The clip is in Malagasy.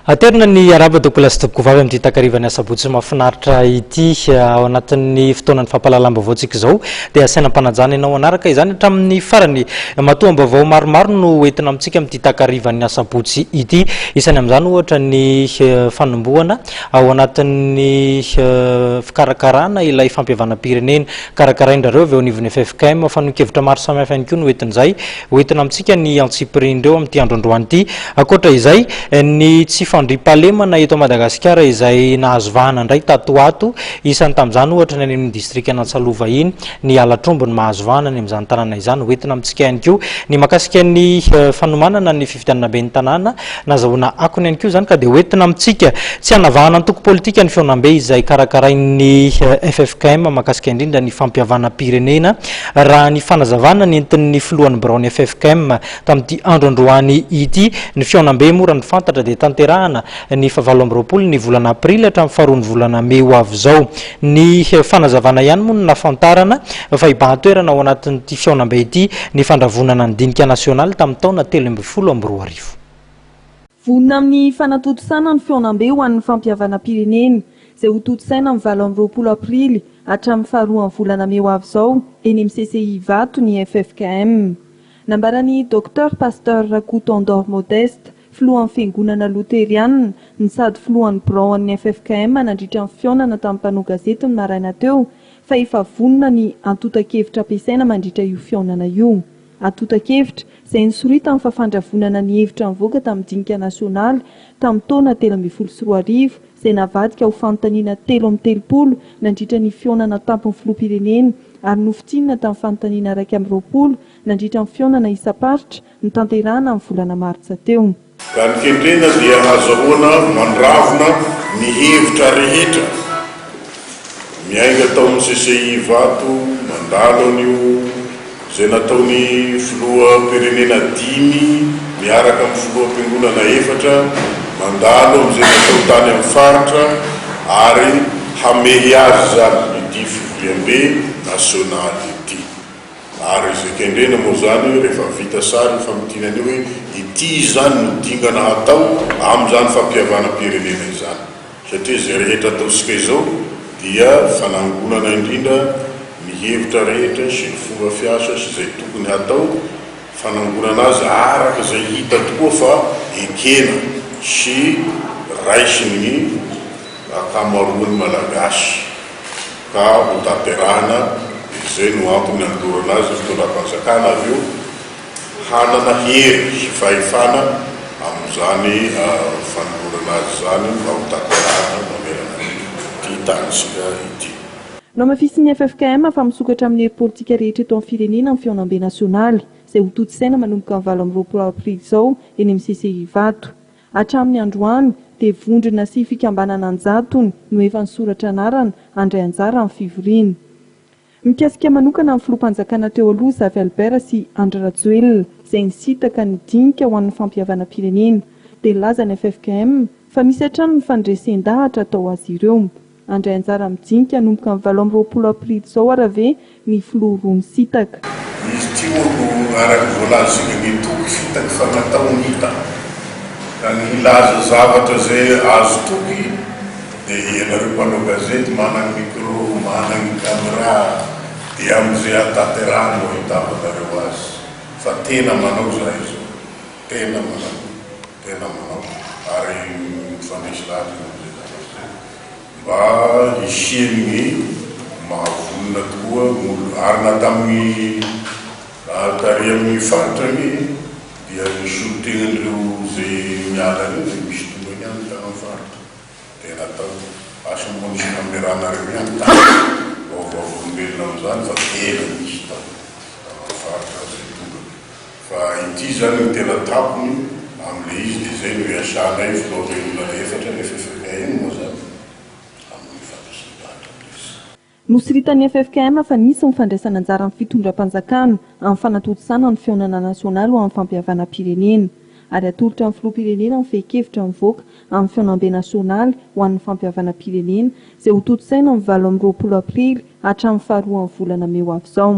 Aterina ny araba dokolasy toboko vavy amin'ity takarivany asabotsy mahafinaritra ity ao anatin'ny fotoanan'ny fampahalalam-baovao tsika izao dia asainam-panajana ianao anaraka izany hatramin'ny farany matoam-baovao maromaro no entina amintsika amin'ity takarivany asabotsy ity. Isany amin'izany ohatra ny fanombohana ao anatin'ny fikarakarana ilay fampihavanam-pirenena karakaraindrareo avy eo anivon'ny FFKM fanokevitra maro samihafa ihany koa no entin'izay hoentina amintsika ny antsipirin'ireo amin'ity andro androany ity. Ankoatra izay ny tsy fandriam-pahalemana eto Madagasikara izay nahazo vahana indray tato ato isany tamin'izany ohatra ny amin'ny distrika Natsalova iny ny alatrombo ny mahazo vahana ny amin'izany tanàna izany hoentina amintsika ihany koa ny makasika ny fanomanana ny fifidianana be ny tanàna nazahoana akony ihany koa izany ka dia hoentina amintsika tsy hanavahana antoko politika ny feonam-be izay karakarain'ny FFKM makasika indrindra ny fampihavana-pirenena raha ny fanazavana ny entin'ny filohan'ny Braony FFKM tamin'ity andro androany ity ny feonam-be mora ny fantatra dia tanterahana ny 7 ny volana aprily hatramin'ny 2 ny volana may ho avy izao ny fanazavana ihany moa no nafantarana fa ibahan-toerana ao anatin'ity feonam-be ity ny fandravonana ny dinika nasionaly tamin'ny taona 2012. Vonina amin'ny fanatotosana ny feonam-be ho an'ny fampihavana-pirenena izay ho totosaina amin'ny 20 aprily hatramin'ny 2 volana may ho avy izao eny amin'ny CCI Vato ny FFKM. Nambarany Dr Pasteur Rakotandor Modeste filohan'ny fiangonana Luteriana ny sady filohan'ny Braony FFKM nandritra ny fionana tamin'ny mpanao gazety ny maraina teo fa efa vonina ny antotan-kevitra ampiasaina mandritra io fionana io. Antotan-kevitra izay nisorita amin'ny fafandravonana ny hevitra nivoaka tamin'ny dinika nasionaly tamin'ny taona 2013 izay navadika ho fanontaniana 3/30 nandritra ny fionana tampon'ny filoham-pirenena ary nofitinina tamin'ny fanontaniana 2/20 nandritra ny fionana isa-paritra ny tanterahana amin'ny volana martsa teo. Raha ny kendrena dia azahoana mandravona ny hevitra rehetra miainga taon'ny CCI Vato mandalo an'io izay nataony filoham-pirenena 5 miaraka amin'ny filoham-piangonana 4 mandalo amin'izay natao tany amin'ny faritra ary hamehy azy zany ity fivoriam-be nasionaly ity. Ary izay kendrena moa zany rehefa vita sary ny famitinany hoe ity zany no dingana hatao amin'izany fampihavana-pirenena izany satria izay rehetra ataosika izao dia fanangonana indrindra ny hevitra rehetra sy ny fomba fiasa sy izay tokony hatao fanangonana azy araka izay hita tokoa fa ekena sy raisiny ny akamaroan'ny malagasy ka ho tanterahana izay no antony andorana azy fitondram-panjakana avy eo hanana hery sy fahefana amin'izany fanolorana azy zany mba ho tanterahana mamerana ity tanysika ity. No mafisin'ny FFKM fa misokatra amin'ny hery politika rehetra eto amin'ny firenena amin'ny feonam-be nasionaly izay ho totosaina manomboka amin'ny 20 aprily izao eny amin'ny CCI Vato. Hatramin'ny androany dia vondrona sy fikambanana anjatony no efa nisoratra anarana handray anjara amin'ny fivoriana. Mikasika manokana amin'ny filoham-panjakana teo aloha Zavy Albert sy Andry Rajoelina izay nisitaka ny dinika ho an'ny fampihavana-pirenena dia laza ny FFKM fa misy hatrany ny fandresen-dahatra atao azy ireo. Andray anjara amin'ny dinika nomboka amin'ny 20 aprily izao arave ny filoha roa nisitaka. Izy ty no araky voalazika ny toky fitaky fa natao ny hita ka ny ilaza zavatra zay azo toky dia ianareo mpanao gazety managny micro managny caméra dia amin'izay atanterahana no ahitavanareo azy fa tena manao zay izy tena manao ary mifanesy lahatra mba hisiany mahavonina tokoa ary na tamin'ny tary amin'ny faritrany dia nisotegn'ireo zay miala reo zay misy tongany ihany tamin'ny faritra tena atao asa monisy amin'ny rahanareo ihany vaovolombelona amin'izany fa tena misy tamin'ny faritra zay tongany fa ity zany ny tena tapony amin'le izy dia zay no iasanay filoha-piangonana 4 ny FFKM moa zany. Nosiritan'ny FFKM fa nisy ny fandraisana anjara amin'ny fitondram-panjakana amin'ny fanatotosana ny feonana nasionaly ho amin'ny fampihavana-pirenena ary atolotra amin'ny filoham-pirenena ny fehi-kevitra mivoaka amin'ny feonam-be nasionaly ho an'ny fampihavana-pirenena izay ho totosaina amin'ny 20 aprily hatramin'ny 2 volana may ho avy izao.